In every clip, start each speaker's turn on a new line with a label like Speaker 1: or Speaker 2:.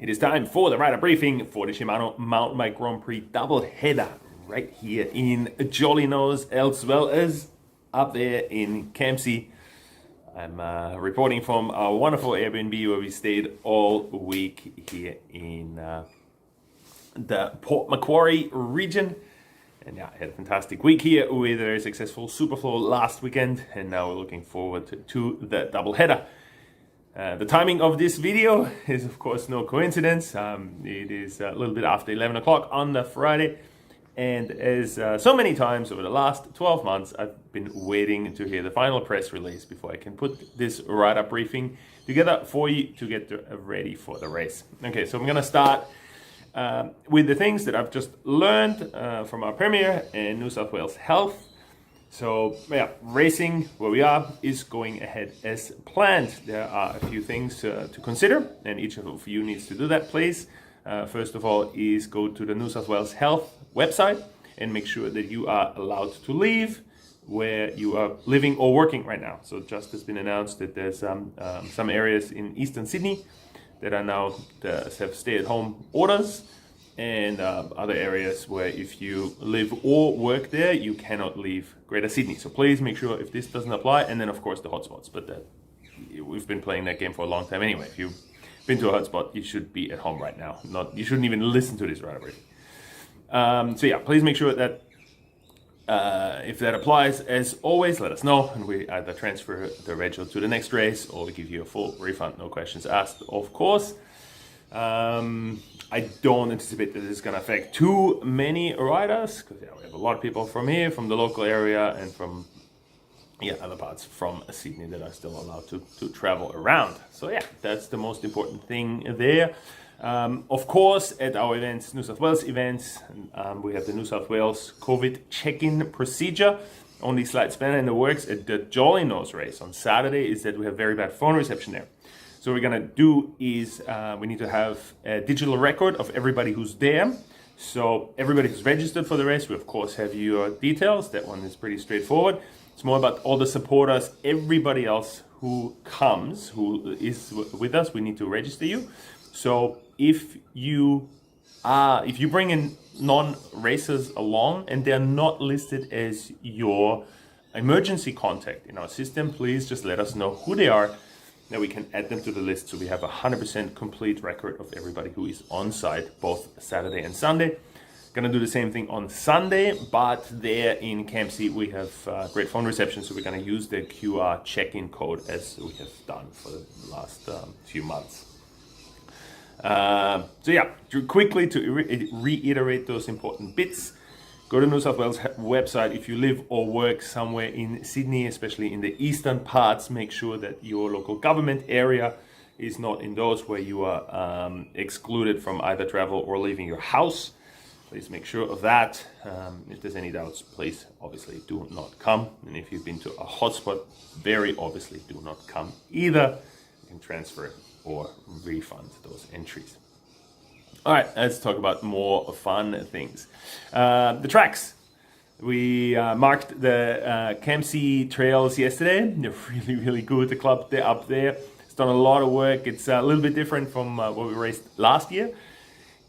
Speaker 1: It is time for the rider briefing for the Shimano Mountain Bike Grand Prix Doubleheader right here in Jolly Nose, as well as up there in Kempsey. I'm reporting from our wonderful Airbnb where we stayed all week here in the Port Macquarie region. And yeah, I had a fantastic week here with a very successful Superflow last weekend, and now we're looking forward to the doubleheader. The timing of this video is of course no coincidence. It is a little bit after 11 o'clock on the Friday, and as so many times over the last 12 months, I've been waiting to hear the final press release before I can put this write-up briefing together for you to get ready for the race. Okay, so I'm going to start with the things that I've just learned from our Premier and New South Wales Health. So yeah, racing where we are is going ahead as planned. There are a few things to consider, and each of you needs to do that, please. First of all is go to the New South Wales Health website and make sure that you are allowed to leave where you are living or working right now. So just has been announced that there's some areas in Eastern Sydney that are now have stay-at-home orders, and other areas where if you live or work there, you cannot leave Greater Sydney. So please make sure if this doesn't apply, and then of course the hotspots, but we've been playing that game for a long time anyway. If you've been to a hotspot, you should be at home right now. You shouldn't even listen to this right away. So yeah, please make sure that if that applies, as always, let us know, and we either transfer the rego to the next race or we give you a full refund, no questions asked, of course. I don't anticipate that this is going to affect too many riders, because yeah, we have a lot of people from here, from the local area, and from other parts from Sydney that are still allowed to travel around. So yeah, that's the most important thing there. Of course, at our events, New South Wales events, we have the New South Wales COVID check-in procedure. Only slight spanner in the works at the Jolly Nose race on Saturday is that we have very bad phone reception there. So what we're going to do is we need to have a digital record of everybody who's there. So everybody who's registered for the race, we of course have your details. That one is pretty straightforward. It's more about all the supporters, everybody else who comes, who is with us, we need to register you. So if you bring in non-racers along and they're not listed as your emergency contact in our system, please just let us know who they are. Now we can add them to the list, so we have a 100% complete record of everybody who is on site both Saturday and Sunday. Gonna do the same thing on Sunday, but there in Kempsey we have great phone reception, so we're gonna use the QR check-in code as we have done for the last few months. So yeah, quickly to reiterate those important bits. Go to New South Wales website. If you live or work somewhere in Sydney, especially in the eastern parts, make sure that your local government area is not in those where you are excluded from either travel or leaving your house. Please make sure of that. If there's any doubts, please obviously do not come. And if you've been to a hotspot, very obviously do not come either. You can transfer or refund those entries. All right, let's talk about more fun things. The tracks. We marked the Kempsey trails yesterday. They're really, really good. The club, they're up there. It's done a lot of work. It's a little bit different from what we raced last year.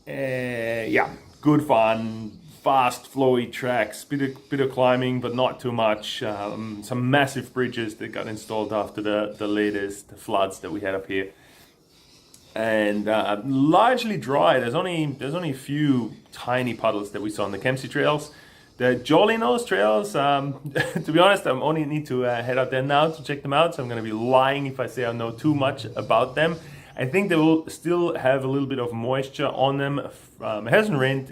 Speaker 1: Yeah, good fun, fast, flowy tracks. Bit of climbing, but not too much. Some massive bridges that got installed after the latest floods that we had up here. And largely dry. There's only a few tiny puddles that we saw on the Kempsey trails. The Jolly Nose trails, to be honest, I only need to head out there now to check them out. So I'm going to be lying if I say I know too much about them. I think they will still have a little bit of moisture on them. It hasn't rained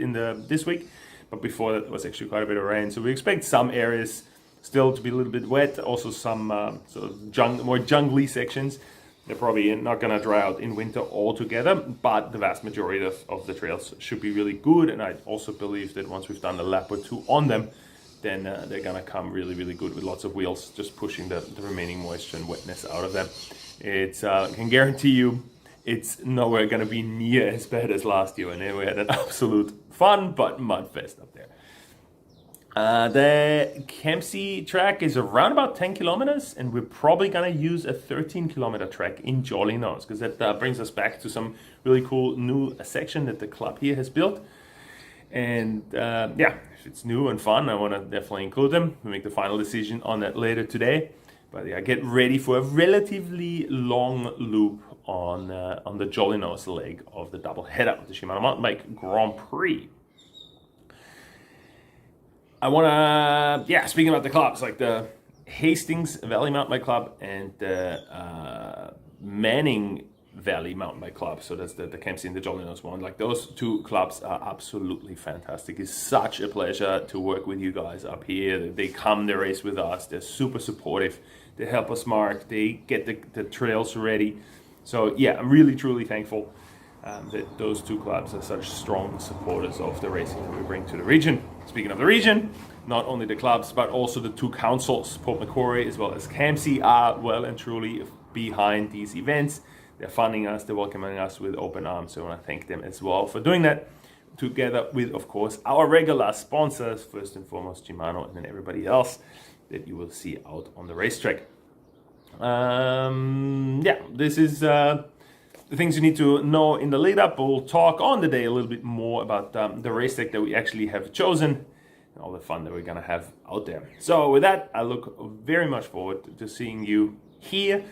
Speaker 1: this week, but before that was actually quite a bit of rain. So we expect some areas still to be a little bit wet. Also some sort of more jungly sections. They're probably not going to dry out in winter altogether, but the vast majority of the trails should be really good. And I also believe that once we've done a lap or two on them, then they're going to come really, really good with lots of wheels, just pushing the remaining moisture and wetness out of them. I can guarantee you it's nowhere going to be near as bad as last year, and then we had an absolute fun but mud fest up there. The Kempsey track is around about 10 kilometers, and we're probably going to use a 13-kilometer track in Jolly Nose, because that brings us back to some really cool new section that the club here has built. And yeah, if it's new and fun, I want to definitely include them. We'll make the final decision on that later today. But yeah, get ready for a relatively long loop on the Jolly Nose leg of the Doubleheader of the Shimano Mountain Bike Grand Prix. I want to, yeah, speaking about the clubs, like the Hastings Valley Mountain Bike Club and the Manning Valley Mountain Bike Club, so that's the Kempsey and the Jolly Nose one, like those two clubs are absolutely fantastic. It's such a pleasure to work with you guys up here. They come, they race with us, they're super supportive, they help us mark, they get the trails ready. So yeah, I'm really truly thankful that those two clubs are such strong supporters of the racing that we bring to the region. Speaking of the region, not only the clubs, but also the two councils, Port Macquarie as well as Kempsey, are well and truly behind these events. They're funding us, they're welcoming us with open arms, so I want to thank them as well for doing that, together with, of course, our regular sponsors, first and foremost Shimano, and then everybody else that you will see out on the racetrack. Yeah, this is the things you need to know in the lead up. We'll talk on the day a little bit more about the race deck that we actually have chosen and all the fun that we're gonna have out there. So with that, I look very much forward to seeing you here.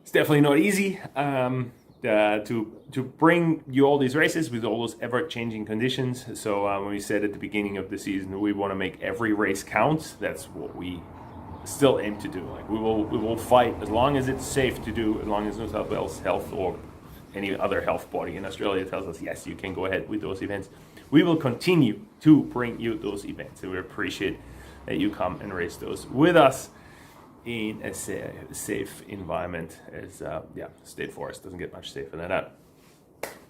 Speaker 1: It's definitely not easy to bring you all these races with all those ever-changing conditions. So when we said at the beginning of the season we want to make every race count, that's what we still aim to do. Like we will fight as long as it's safe to do, as long as New South Wales Health or any other health body in Australia tells us yes, you can go ahead with those events. We will continue to bring you those events, and we appreciate that you come and race those with us in a safe environment, as yeah, State Forest doesn't get much safer than that.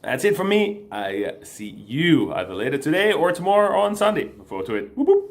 Speaker 1: That's it from me. I see you either later today or tomorrow or on Sunday. Look forward to it. Whoop, whoop.